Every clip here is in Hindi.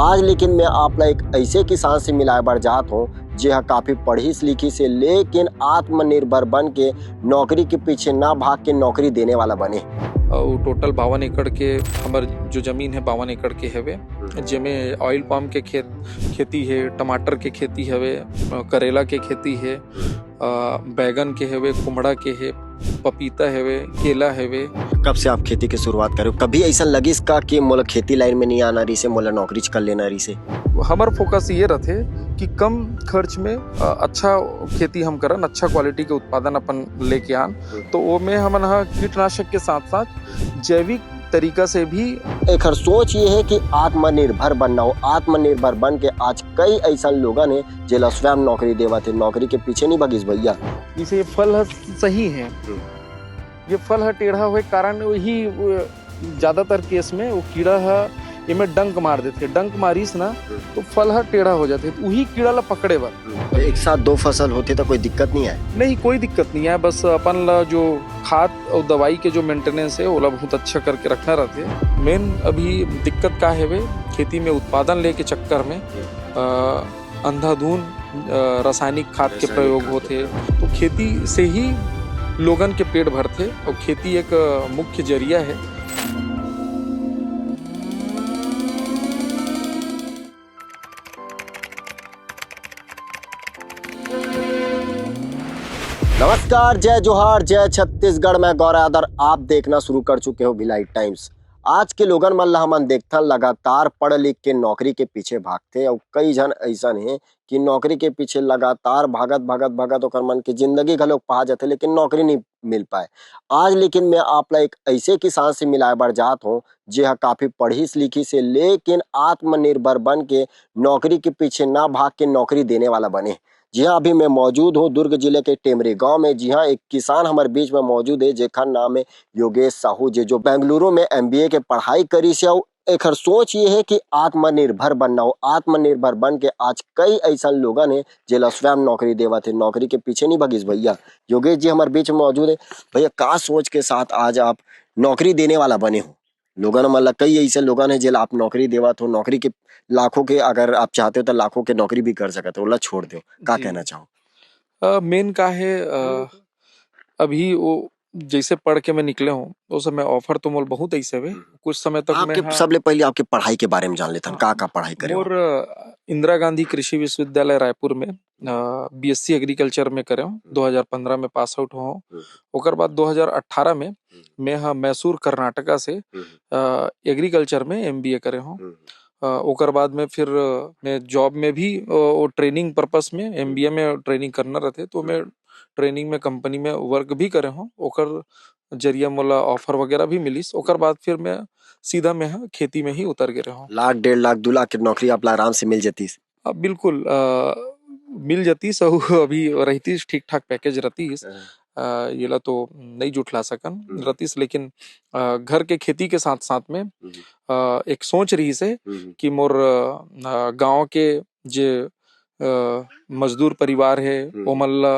आज लेकिन मैं आपला एक ऐसे किसान से मिलाए बर जात हूँ जे हा काफी पढ़िस लिखिस है, लेकिन आत्मनिर्भर बन के नौकरी के पीछे ना भाग के नौकरी देने वाला बने। और टोटल 52 एकड़ के हमर जो जमीन है 52 एकड़ के हवे, जेमे ऑयल पाम के खेती है, टमाटर के खेती हवे, करेला के खेती है, बैगन के हवे, कुमड़ा के है, पपीता हवे, केला हवे। कब से आप खेती की शुरुआत करे? कभी ऐसा लगिस का कि मोला खेती लाइन में नहीं आना रही से, मोला नौकरी कर लेना रही से? हमार फोकस ये रहते कि कम खर्च में अच्छा खेती हम करन, अच्छा क्वालिटी के उत्पादन अपन लेके आन। तो वो में हमन कीटनाशक के साथ साथ जैविक तरीका से भी एक हर सोच ये है कि आत्मनिर्भर बनना हो। आत्मनिर्भर बन के आज कई ऐसा लोगन है जेला स्वयं नौकरी देवा थे, नौकरी के पीछे नहीं भगिस भैया। इसे ये फल सही है, ये फल टेढ़ा हुए कारण वही ज्यादातर केस में वो कीड़ा इमे डंक मार देते, डंक मारिस ना तो फल टेढ़ा हो जाते, तो वही कीड़ा ला पकड़े बर। एक साथ दो फसल होते तो कोई दिक्कत नहीं है? नहीं, कोई दिक्कत नहीं है। बस अपन ला जो खाद और दवाई के जो मेंटेनेंस है वो बहुत अच्छा करके रखना रहते। मेन अभी दिक्कत का है वे खेती में उत्पादन लेके चक्कर में अंधाधुन रासायनिक खाद के प्रयोग होते। तो खेती से ही लोगन के पेट भरते और खेती एक मुख्य जरिया है। नमस्कार, जय जोहार, जय छत्तीसगढ़। मैं गौराधर, आप देखना शुरू कर चुके हो भिलाई टाइम्स। आज के लोगन मन ला हमन देखथन लगातार पढ़ लिख के नौकरी के पीछे भागते, और कई जन ऐसा है कि नौकरी के पीछे लगातार भागत ओकर मन की जिंदगी घलोक पा जाते, लेकिन नौकरी नहीं मिल पाए। आज लेकिन मैं आपला एक ऐसे किसान से मिलाए बर जात हूँ जे हा काफी पढ़िस लिखिस है, लेकिन आत्मनिर्भर बन के नौकरी के पीछे ना भाग के नौकरी देने वाला बने। जी हाँ, अभी मैं मौजूद हूँ दुर्ग जिले के टेमरी गांव में। जी हाँ, एक किसान हमारे बीच में मौजूद है जेखर नाम है योगेश साहू, जो बेंगलुरु में MBA के पढ़ाई करी से। एक हर सोच ये है कि आत्मनिर्भर बनना हो। आत्मनिर्भर बन के आज कई ऐसा लोगन है जेला स्वयं नौकरी देवा थे, नौकरी के पीछे नहीं भगिस भैया। योगेश जी हमारे बीच में मौजूद है। भैया, का सोच के साथ आज आप नौकरी देने वाला बने हो? लोगन मतलब कई ऐसे लोगन है जेला आप नौकरी देवा तो नौकरी के लाखों के, अगर आप चाहते हो तो लाखों के नौकरी भी कर सकते हो, ला छोड़ दो। का कहना चाहो? मेन का है अभी वो जैसे पढ़ के मैं निकले हूँ उस समय ऑफर तो मोल बहुत ऐसे हुए। कुछ समय तक मैं सबले पहले आपके पढ़ाई के बारे में जान लेथन। का पढ़ाई करे हो? और इंदिरा गांधी कृषि विश्वविद्यालय रायपुर में BSc एग्रीकल्चर में करे हूँ। 2015 में पास आउट हुआ हूँ। ओकर बाद 2018 में मैं मैसूर कर्नाटका से एग्रीकल्चर में MBA करे हूँ। ओकर बाद में फिर मैं जॉब में भी वो ट्रेनिंग पर्पस में MBA में ट्रेनिंग करना रहते, तो मैं ट्रेनिंग में कंपनी में वर्क भी करे हूँ। ओकर जरिया मोला ऑफर वगैरह भी मिलिस। ओकर बाद फिर मैं सीधा मैं खेती में ही उतर गए हूँ। 1 लाख 1.5 लाख 2 लाख की नौकरी आप आराम से मिल जाती? अब बिल्कुल मिल जाती सब अभी रहती ठीक ठाक पैकेज रहती। ये ला तो नहीं जुटला सकन रतीस, लेकिन घर के खेती के साथ साथ में एक सोच रही से कि मोर गांव के जे मजदूर परिवार है वो मल्ला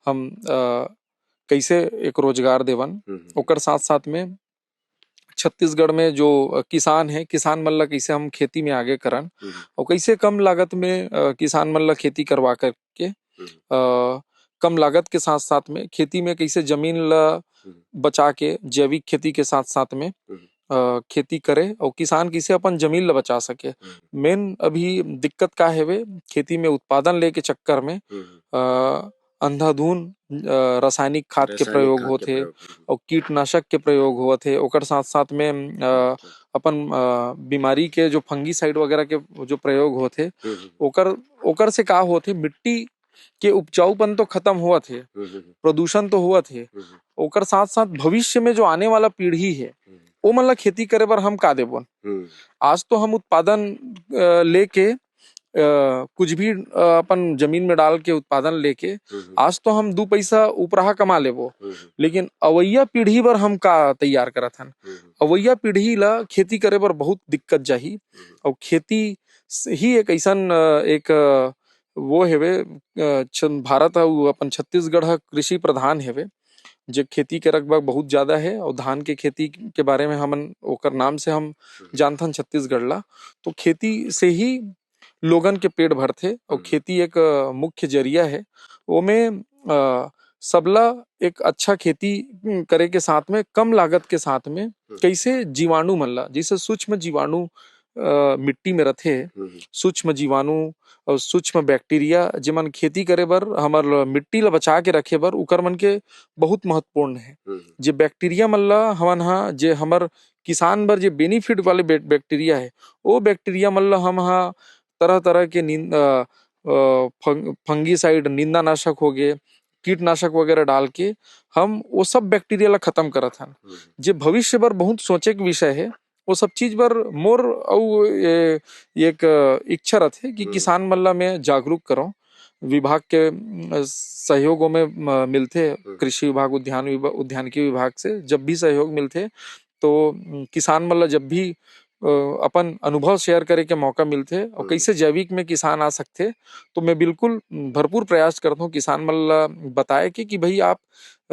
हम कैसे एक रोजगार देवन। ओकर साथ साथ में छत्तीसगढ़ में जो किसान है, किसान मन ला कैसे हम खेती में आगे करन और कैसे कम लागत में किसान मन ला खेती करवा करके कम लागत के साथ साथ में खेती में कैसे जमीन ला बचा के जैविक खेती के साथ साथ में खेती करे और किसान कैसे अपन जमीन ला बचा सके। मेन अभी दिक्कत का है वे खेती में उत्पादन लेके चक्कर में अंधाधुन रासायनिक खाद के प्रयोग होते और कीटनाशक के प्रयोग होते। ओकर साथ साथ में अपन बीमारी के जो फंगीसाइड वगैरह के जो प्रयोग होते, ओकर से का होते, मिट्टी के उपजाऊपन तो खत्म हुआ थे, प्रदूषण तो हुआ थे। ओकर साथ साथ भविष्य में जो आने वाला पीढ़ी है वो मतलब खेती करे बर हम का देबो। आज तो हम उत्पादन लेके कुछ भी अपन जमीन में डाल के उत्पादन लेके आज तो हम 2 पैसा ऊपरा कमा लेबो, लेकिन अवैया पीढ़ी बर हम का तैयार करत हन। अवैया पीढ़ी ला खेती करे बर बहुत दिक्कत जाही। और खेती ही एक ऐसन एक वो हेवे, भारत अपन छत्तीसगढ़ कृषि प्रधान हेवे। जो खेती के रकबा बहुत ज्यादा है और धान के खेती के बारे में हमन ओकर नाम से हम जानथन छत्तीसगढ़ ला। तो खेती से ही लोगन के पेट भरथे और खेती एक मुख्य जरिया है। ओमे सबला एक अच्छा खेती करे के साथ में कम लागत के साथ में कैसे जीवाणु मन ला, जैसे सूक्ष्म जीवाणु मिट्टी में रथे, सूक्ष्म जीवाणु और सूक्ष्म बैक्टीरिया जेमन खेती करे बर हमर मिट्टी ला बचा के रखे बर उकर मन के बहुत महत्वपूर्ण है। जे बैक्टीरिया मन ला हमन हा जे हमर किसान बर जे बेनिफिट वाले बैक्टीरिया है, वो बैक्टीरिया मन ला हम हा तरह तरह के फंगीसाइड, निंदानाशक हो गए, कीटनाशक वगैरह डाल के हम वो सब बैक्टीरिया ला खत्म करत हन। जे भविष्य बर बहुत सोचे के विषय है। वो सब चीज बर मोर अउ एक इच्छा रथे कि किसान मन ला मैं जागरूक करो। विभाग के सहयोगों में मिलथे, कृषि विभाग, उद्यानिकी विभाग से जब भी सहयोग मिलथे तो किसान मन ला जब भी अपन अनुभव शेयर करे के मौका मिलथे और कैसे जैविक में किसान आ सकथे, तो मैं बिल्कुल भरपूर प्रयास करता हूँ किसान मन ला बताए कि भाई आप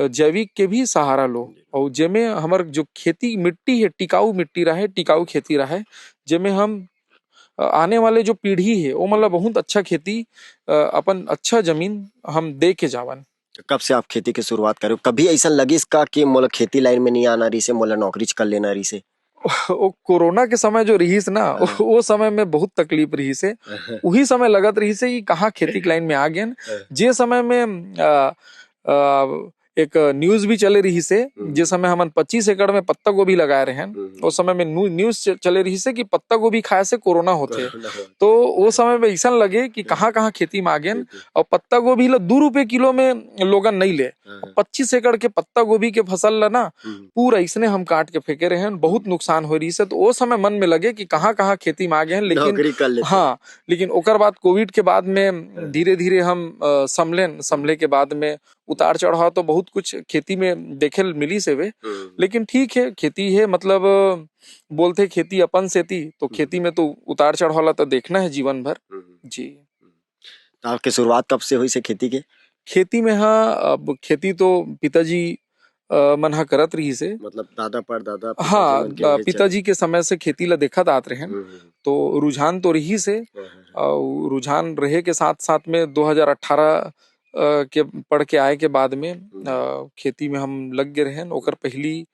जैविक के भी सहारा लो और जेमे हमर जो खेती मिट्टी है टिकाऊ मिट्टी रहे, टिकाऊ खेती रहे, जेमे हम आने वाले जो पीढ़ी है वो मतलब बहुत अच्छा खेती अपन अच्छा जमीन हम दे के जावन। कब से आप खेती की शुरुआत करो? कभी ऐसा लगिस का कि मोला खेती लाइन में नहीं आना रही से, मोला नौकरी कर लेना रही से? वो कोरोना के समय जो रही से ना, वो समय में बहुत तकलीफ रही से। वही समय लगत रही से कि कहाँ खेती की लाइन में आ गए। जे समय में एक न्यूज भी चले रही से, जिस समय हमन 25 एकड़ में पत्ता गोभी लगाए रहे हैं, उस समय में न्यूज चले रही से कि पत्ता गोभी खाए से कोरोना होते। तो वो समय में ऐसा लगे कि कहाँ कहाँ खेती में आ गए और पत्ता गोभी ला 2 रुपए किलो में लोगन नहीं ले। 25 एकड़ के पत्ता गोभी के फसल ला ना पूरा इसने हम काट के फेंके रहे हैं, बहुत नुकसान हो रही से। तो वो समय मन में लगे कि कहाँ कहाँ खेती में आ गए हैं, लेकिन हाँ, लेकिन ओकर बाद कोविड के बाद में धीरे धीरे हम संभले के बाद में उतार चढ़ाव तो बहुत कुछ खेती में देखे मिली से वे। लेकिन ठीक है, खेती है, मतलब बोलते खेती अपन सेती, तो खेती में तो उतार चढ़ाव ला तो देखना है जीवन भर जी। तो आपकी शुरुआत कब से हुई से खेती के? खेती में हाँ, अब खेती तो पिताजी मन हा करत रही से, मतलब दादा परदादा हाँ, पिताजी के समय से खेती ला देखत आत रहे। तो रुझान तो रही से, और रुझान रहे के साथ साथ में 2018 के पढ़ के आए के बाद में खेती में हम लग गए रहे। ओकर पहली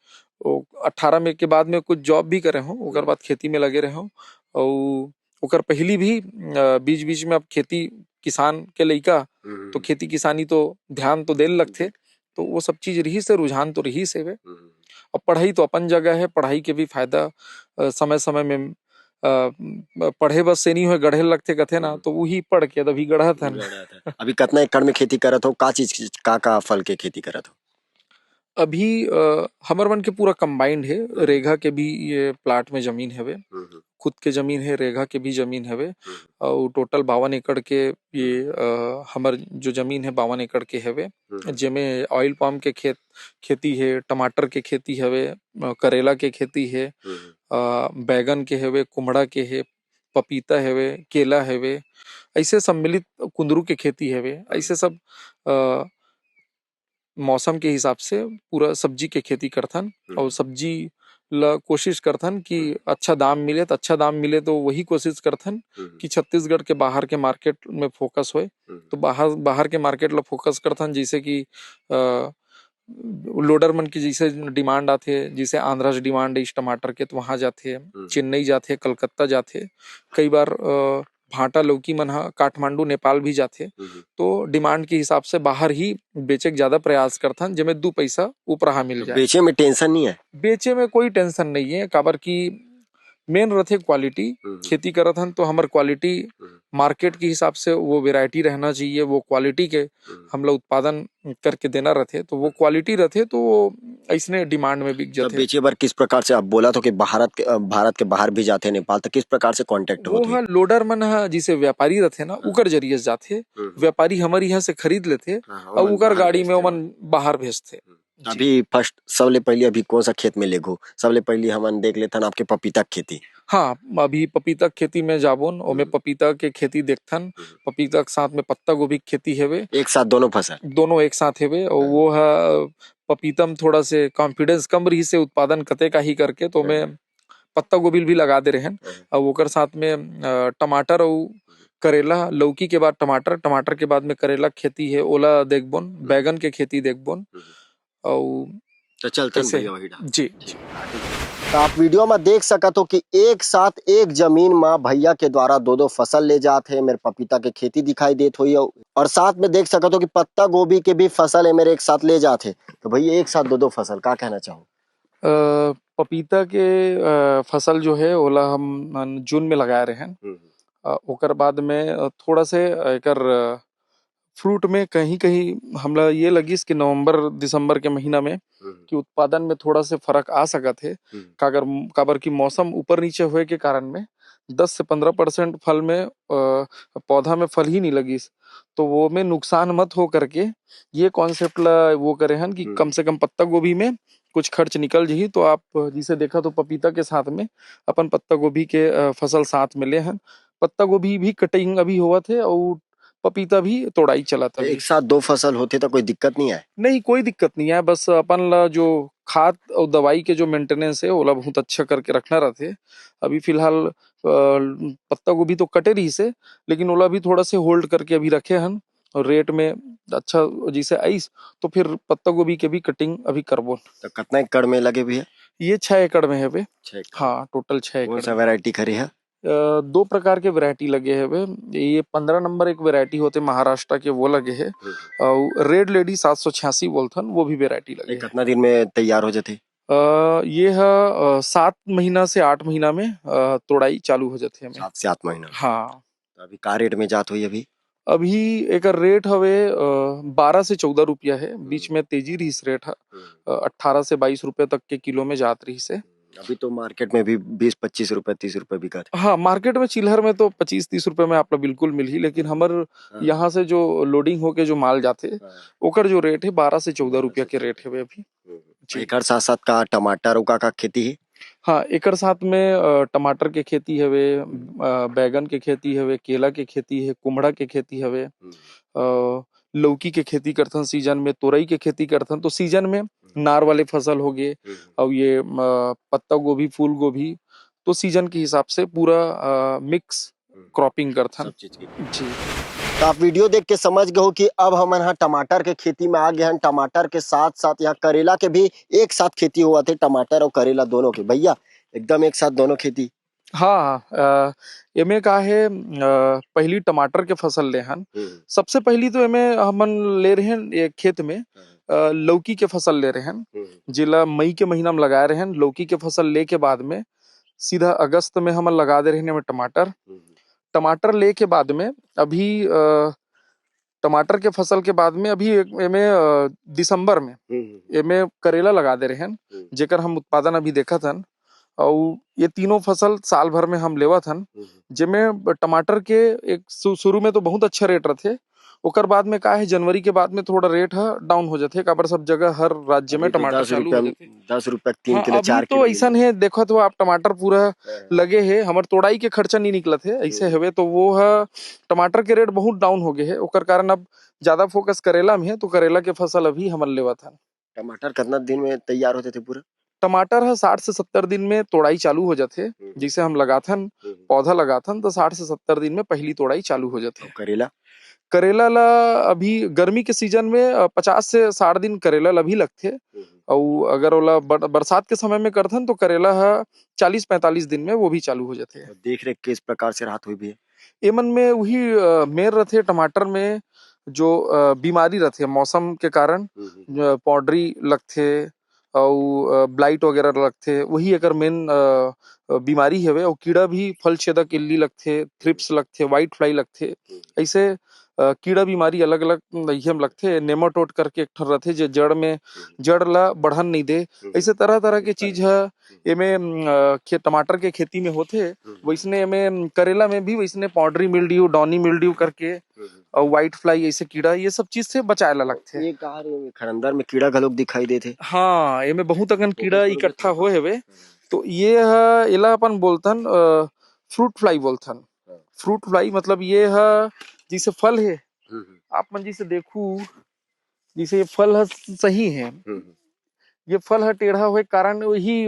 18 में के बाद में कुछ जॉब भी करे हूँ, ओकर बाद खेती में लगे रहे हूँ। और ओकर पहली भी बीच बीच में अब खेती किसान के लइका तो खेती किसानी तो ध्यान तो देने लगथे। तो वो सब चीज रही से, रुझान तो रही से वे। अब पढ़ाई तो अपन जगह है, पढ़ाई के भी फायदा समय समय में पढ़े बस से नहीं हो, गढ़े लगते कथे ना, तो वही पढ़ के अभी गढ़त हन। अभी कितना एकड़ में खेती करत हो? का चीज का फल के खेती करत हो? अभी हमर मन के पूरा कंबाइंड है, रेगा के भी ये प्लाट में जमीन है, खुद के जमीन है, रेगा के भी जमीन है, और टोटल 52 एकड़ के ये हमर जो जमीन है 52 एकड़ के है, जेमे ऑयल पाम के खेती है, टमाटर के खेती है, करेला के खेती है, बैगन के है, कुमड़ा के है, पपीता है, केला है, ऐसे सम्मिलित कुंदरू के खेती है। ऐसे सब मौसम के हिसाब से पूरा सब्जी के खेती करथन और सब्जी ला कोशिश करथन कि अच्छा दाम मिले। तो अच्छा दाम मिले तो वही कोशिश करथन कि छत्तीसगढ़ के बाहर के मार्केट में फोकस होए। तो बाहर के मार्केट ला फोकस करथन, जैसे कि लोडर मन की जैसे डिमांड आथे, जैसे आंध्रा से डिमांड इस टमाटर के, तो वहां जाथे, चेन्नई जाथे, कलकत्ता जाथे, कई बार भाटा लौकी मन हा काठमांडू नेपाल भी जाथे। तो डिमांड के हिसाब से बाहर ही बेचे के ज्यादा प्रयास करथन, जेमे 2 पैसा ऊपरहा मिल जाए। बेचे में टेंशन नहीं है? बेचे में कोई टेंशन नहीं है, काबर की मेन रथे क्वालिटी। खेती करत हन तो हमर क्वालिटी मार्केट के हिसाब से वो वैरायटी रहना चाहिए, वो क्वालिटी के हम लोग उत्पादन करके देना रहते, तो वो क्वालिटी रहते तो वो ऐसने डिमांड में बिक जाते। बेचे बार किस प्रकार से, आप बोला तो कि भारत के बाहर भी जाते नेपाल, तो किस प्रकार से कांटेक्ट होते? वो लोडर मन हा जिसे व्यापारी रहते ना, उकर जरिए जाते, व्यापारी हमारे यहाँ से खरीद लेते और उकर गाड़ी में ओमन बाहर भेजते। अभी फर्स्ट सबले पहले अभी कौन सा खेत में लेगो? सबले पहले हमन देख लेथन आपके पपीता खेती। हाँ, अभी पपीता खेती में जाबोन, ओमे पपीता के खेती देखथन। पपीता के साथ में पत्ता गोभी की खेती हेवे, एक साथ दोनों फसल? दोनों एक साथ हेवे। और वो है पपीता में थोड़ा से कॉन्फिडेंस कम रही से उत्पादन कते का ही करके तो मैं पत्ता गोभी भी लगा दे रहे हैं। और ओकर साथ में टमाटर और करेला, लौकी के बाद टमाटर, टमाटर के बाद में करेला के खेती है, ओला देखबोन, बैगन के खेती देखबोन और तो चलते हैं ऐसे भैया वही डाल। जी। तो आप वीडियो में देख सकत हो कि एक साथ एक जमीन में भैया के द्वारा दो दो फसल ले जाते हैं। मेरे पपीता के खेती दिखाई देत हुई और साथ में देख सकत हो कि पत्ता गोभी के भी फसल है मेरे एक साथ ले जाते। तो भैया एक साथ दो दो फसल का कहना चाहो? पपीता के फसल जो है ओला हम जून में लगा रहे हैं। ओकर बाद में थोड़ा से एकर फ्रूट में कहीं कहीं हमला ये लगिस कि नवंबर दिसंबर के महीना में कि उत्पादन में थोड़ा से फर्क आ सकत है। काबर की मौसम ऊपर नीचे हुए के कारण में 10 से 15% फल में पौधा में फल ही नहीं लगिस। तो वो में नुकसान मत हो करके ये कॉन्सेप्ट ला वो करे हैं कि कम से कम पत्ता गोभी में कुछ खर्च निकल जी। तो आप जिसे देखा तो पपीता के साथ में अपन पत्ता गोभी के फसल साथ में ले हैं। पत्ता गोभी भी कटिंग अभी हुआ थे और पपीता भी तोड़ाई चला था। एक साथ दो फसल होते तो कोई दिक्कत नहीं आए? नहीं, कोई दिक्कत नहीं है। बस अपन ला जो खाद और दवाई के जो मेंटेनेंस है ओला बहुत अच्छा करके रखना रहते। अभी फिलहाल पत्ता गोभी तो कटे रही से, लेकिन ओला भी थोड़ा से होल्ड करके अभी रखे हन और रेट में अच्छा जैसे आइस तो फिर पत्ता गोभी के भी कटिंग अभी करबो। तो कितना एकड़ में लगे भैया? ये 6 एकड़ में है बे। 6 एकड़। हाँ, टोटल 6 कौन एकड़ सा में। वैरायटी खरी है? 2 प्रकार के वैरायटी लगे हैं बे। ये 15 नंबर एक वैरायटी होते महाराष्ट्र के वो लगे हैं और रेड लेडी 786 बोलथन वो भी वैरायटी लगे ये हैं। कितना दिन में तैयार हो जाते? ये है 7 महीना से 8 महीना में तोड़ाई चालू हो जाते हमें। 7 से 8 महीना। हाँ, तो अभी का रेट में जात हुई अभी? अभी एक रेट हवे 12 से 14 रुपया है। बीच में तेजी रही इस रेट है 18 से 22 रुपये तक के किलो में जात रही से। अभी तो मार्केट में भी 20-25 रुपए 30 रुपए बिका थे। हाँ, मार्केट में चिल्हर में तो 25-30 रुपए में आपको बिल्कुल मिल ही, लेकिन हमर यहाँ से जो लोडिंग होके जो माल जाते ओकर जो रेट है 12 से 14 रुपया के रेट है वे अभी जी। एकर साथ साथ का टमाटर का खेती है? हाँ, एकर साथ में टमाटर के खेती हवे, बैगन के खेती हवे, केला के खेती है, कुमड़ा के खेती हवे, लौकी के खेती करथन सीजन में, तोरई के खेती करथन। तो सीजन में नार वाले फसल हो गए और ये पत्ता गोभी, फूल गोभी तो सीजन के हिसाब से पूरा मिक्स क्रॉपिंग करथन सब चीज की। जी। तो आप वीडियो देख के समझ गए हो कि अब हम यहाँ टमाटर के खेती में आ गए हैं। टमाटर के साथ साथ यहाँ करेला के भी एक साथ खेती हुआ थे, टमाटर और करेला दोनों के। भैया एकदम एक साथ दोनों खेती? हाँ, एमे का है पहली टमाटर के फसल ले हन। सबसे पहली तो एमे हमन ले रहे हैं एक खेत में लौकी के फसल ले रहे हैं, जिला मई के महीना में लगा रहे हैं। लौकी के फसल ले के बाद में सीधा अगस्त में हमन लगा दे रहे हैं टमाटर। टमाटर ले के बाद में अभी टमाटर के फसल के बाद में अभी एमे दिसंबर में एमे करेला लगा दे रहे हैं, जेकर हम उत्पादन अभी देखा था। और ये तीनों फसल साल भर में हम लेवा थन, जिसमें टमाटर के एक शुरू में तो बहुत अच्छा रेट रहे। ओकर बाद में का है जनवरी के बाद में थोड़ा रेट है डाउन हो जाते, काबर सब जगह हर राज्य में टमाटर चालू हो जाते। 10 रुपए 3 हाँ, किलो अभी 4 तो किलो ऐसा है देखो तो आप टमाटर पूरा लगे है, हमार तोड़ाई के खर्चा नहीं निकला थे ऐसे हवे। तो वो है टमाटर के रेट बहुत डाउन हो गए है, ओकर कारण अब ज्यादा फोकस करेला में है। तो करेला के फसल अभी हमन लेवा था। टमाटर कितना दिन में तैयार होते थे पूरा? टमाटर है 60 से 70 दिन में तोड़ाई चालू हो जाते। जिसे हम लगाथन पौधा लगाथन तो 60 से 70 दिन में पहली तोड़ाई चालू हो जाते। करेला? करेला ला अभी गर्मी के सीजन में 50 से 60 दिन करेला ला भी लगते। और अगर ओला बरसात के समय में करथन तो करेला है 40-45 दिन में वो भी चालू हो जाते। देख रेख किस प्रकार से राहत हुई भी है? एमन में वही मेर रथे टमाटर में जो बीमारी रथे मौसम के कारण पौडरी लगथे और ब्लाइट वगैरह लगथे, वही अगर मेन बीमारी हवे। और कीड़ा भी फल छेदक इल्ली लगथे, थ्रिप्स लगथे, व्हाइट फ्लाई लगथे। ऐसे कीड़ा बीमारी अलग अलग हम लगथे। नेमाटोड करके एक ठन रथे जो जड़ में जड़ ला बढ़न नहीं दे। ऐसे तरह तरह के चीज है एमे टमाटर के खेती में होथे। वैसने एमे करेला में भी वैसने पॉडरी मिल्ड्यू, डॉनी मिल्ड्यू करके और व्हाइट फ्लाई ऐसे कीड़ा ये सब चीज से बचाए ला लगथे। ये कहा रे खरंदर में कीड़ा घलोक दिखाई देते? हाँ, एमे बहुत अगन कीड़ा इकट्ठा होए हेवे। तो ये है एला अपन बोलथन फ्रूट फ्लाई बोलथन। फ्रूट फ्लाई मतलब ये है जिसे फल है आप मन जिसे देखू जैसे ये फल है सही है, ये फल है टेढ़ा हुए कारण वही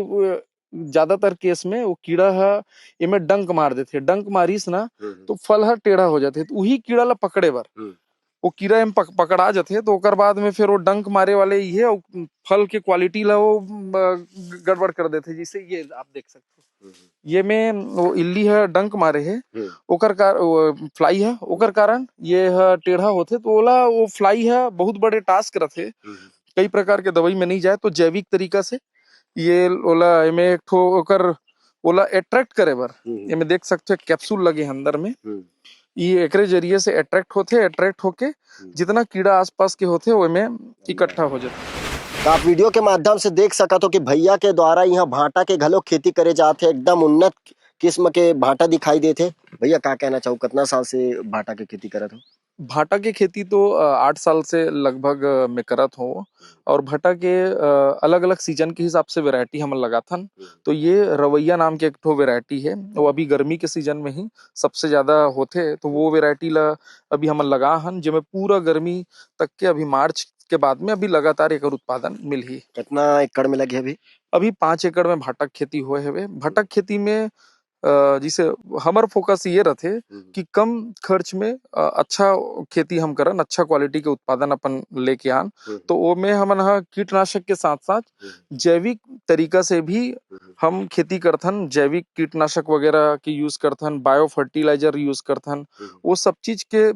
ज्यादातर केस में वो कीड़ा है इमे डंक मार देते, डंक मारिस ना तो फल है टेढ़ा हो जाते, तो वही कीड़ा ला पकड़े बर वो कीड़ा एम पकड़ा जाते, तो ओकर बाद में फिर वो डंक मारे वाले ये और फल के क्वालिटी ला वो गड़बड़ कर देते। जैसे ये आप देख सकते हो, ये में वो इल्ली है डंक मारे है, ओकर फ्लाई है, ओकर कारण ये है टेढ़ा होते, तो ओला वो फ्लाई है बहुत बड़े टास्क रथे, कई प्रकार के दवाई में नहीं जाए, तो जैविक तरीका से ये ओला एमे एक ठो ओकर ओला अट्रैक्ट करे बर एमे देख सकते हो कैप्सूल लगे हैं अंदर में, ये एकरे जरिए से अट्रैक्ट होते, अट्रैक्ट होके जितना कीड़ा आसपास के होते वो में इकट्ठा हो जाते। तो आप वीडियो के माध्यम से देख सकत हो कि भैया के द्वारा यहाँ भाटा के घलो खेती करे जाते, एकदम उन्नत किस्म के भाटा दिखाई देते। भैया का कहना चाहूँ, कितना साल से भाटा के खेती करत हो? भाटा के खेती तो 8 साल से लगभग मैं करत हूँ, और भाटा के अलग अलग सीजन के हिसाब से वैरायटी हम लगाथन। तो ये रवैया नाम के एक ठो वैरायटी है, वो अभी गर्मी के सीजन में ही सबसे ज्यादा होते, तो वो वैरायटी ला अभी हम लगा हन, जिसमें पूरा गर्मी तक के अभी मार्च के बाद में अभी लगातार एकर उत्पादन मिल ही। कितना एकड़ में लगे अभी? अभी 5 एकड़ में भाटक खेती हुए है। भाटक खेती में जिसे हमार फोकस ये रहते कि कम खर्च में अच्छा खेती हम करन, अच्छा क्वालिटी के उत्पादन अपन लेके आन, तो वो में हमन हा कीटनाशक के साथ साथ जैविक तरीका से भी हम खेती करथन, जैविक कीटनाशक वगैरह की यूज करथन, बायो फर्टिलाइजर यूज करथन, वो सब चीज के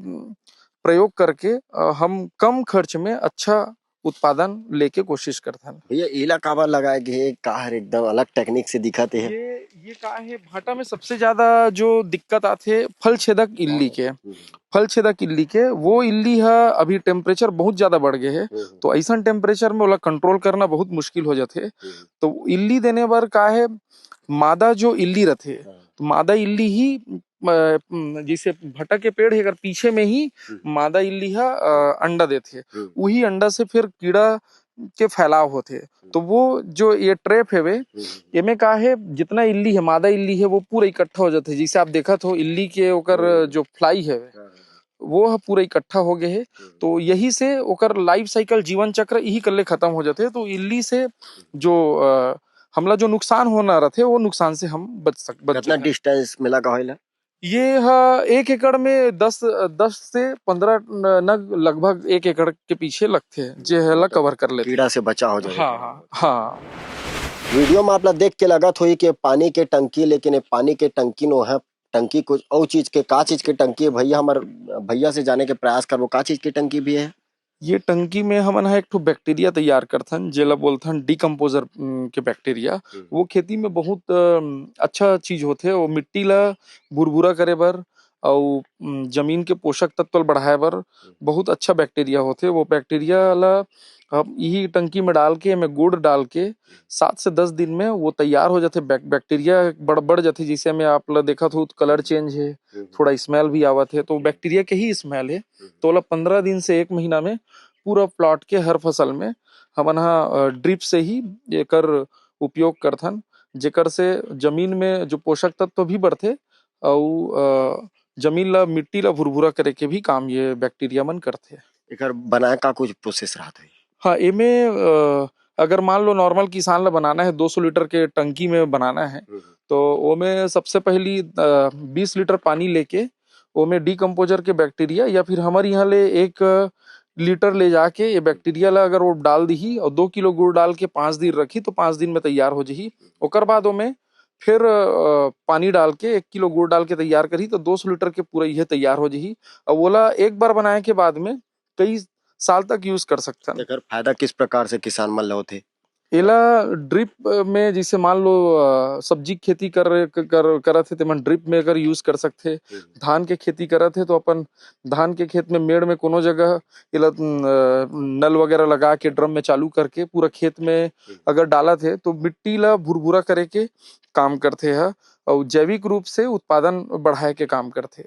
प्रयोग करके हम कम खर्च में अच्छा उत्पादन लेके कोशिश करथन। भैया एला काबर लगाए गे, का हर एकदम अलग टेक्निक से दिखत है? ये का है, भाटा में सबसे ज्यादा जो दिक्कत आथे फल छेदक इल्ली के, फल छेदक इल्ली के, वो इल्ली है अभी टेम्परेचर बहुत ज्यादा बढ़ गए है, तो ऐसा टेम्परेचर में ओला कंट्रोल करना बहुत मुश्किल हो जाते। तो इल्ली देने बर का है, मादा जो इल्ली रहते, तो मादा इल्ली ही जैसे भटा के पेड़ है अगर पीछे में ही मादा इल्ली है अंडा देते, वही अंडा से फिर कीड़ा के फैलाव होते। तो वो जो ये ट्रैप है वे एमे का है, जितना इल्ली है मादा इल्ली है वो पूरा इकट्ठा हो जाते, जैसे आप देखा तो इल्ली के ओकर जो फ्लाई है वो पूरा इकट्ठा हो गए है, तो यही से ओकर लाइफ साइकिल जीवन चक्र यही कल्ले खत्म हो जाते। तो इल्ली से जो हमला जो नुकसान होना रहते वो नुकसान से हम बच कितना डिस्टेंस में लगा होइला? ये है 1 एकड़ में 10 से 15 नग लगभग 1 एकड़ के पीछे लगते हैं, जे हला कवर कर लेते, कीड़ा से बचा हो जाए। हाँ हाँ। वीडियो में आप लोग देख के लगत हुई कि पानी के टंकी, लेकिन ये पानी के टंकी नो है, टंकी कुछ और चीज के, का चीज के टंकी है भैया? हमार भैया से जाने के प्रयास करबो का चीज की टंकी भी है? ये टंकी में हमन हा एक ठो बैक्टीरिया तैयार करथन, जेला बोलथन डिकम्पोजर के बैक्टीरिया। वो खेती में बहुत अच्छा चीज होथे, वो मिट्टी ला भुरभुरा करे बर और जमीन के पोषक तत्व बढ़ाए बर बहुत अच्छा बैक्टीरिया होथे। वो बैक्टीरिया ला हम यही टंकी में डाल के, में गुड़ डाल के 7 से 10 दिन में वो तैयार हो जाते, बैक्टीरिया बढ़ जाते, जिसे में आप ला देखा तो कलर चेंज है, थोड़ा स्मेल भी आवत है, तो बैक्टीरिया के ही स्मेल है। तो 15 दिन से 1 महीना में पूरा प्लॉट के हर फसल में हमन हा ड्रिप से ही एकर उपयोग करथन, जेकर से जमीन में जो पोषक तत्व भी बढ़थे और जमीन ला मिट्टी ला भुरभुरा करे के भी काम ये बैक्टीरिया मन करथे। एकर बनाए का कुछ प्रोसेस रहत है? हाँ, एमे अगर मान लो नॉर्मल किसान ला बनाना है 200 लीटर के टंकी में बनाना है, तो ओमे सबसे पहली 20 लीटर पानी लेके ओमे डिकम्पोजर के बैक्टीरिया या फिर हमारे यहाँ ले 1 लीटर ले जाके ये बैक्टीरिया ला अगर वो डाल दी और 2 किलो गुड़ डाल के 5 दिन रखी तो 5 दिन में तैयार हो जाही। ओकर बाद ओमे फिर पानी डाल के 1 किलो गुड़ डाल के तैयार करी तो 200 लीटर के पूरा यह तैयार हो जाही। और बोला एक बार बनाए के बाद में कई साल तक यूज कर सकते हैं। एकर फायदा किस प्रकार से किसान मन ला होथे? एला ड्रिप में जैसे मान लो सब्जी खेती करत है तो मन ड्रिप में अगर यूज कर सकते, धान के खेती करत है तो अपन धान के खेत में मेड़ में कोनो जगह एला नल वगैरह लगा के ड्रम में चालू करके पूरा खेत में अगर डालत है तो मिट्टी ला भुरभुरा करे के काम करते है और जैविक रूप से उत्पादन बढ़ाए के काम करते।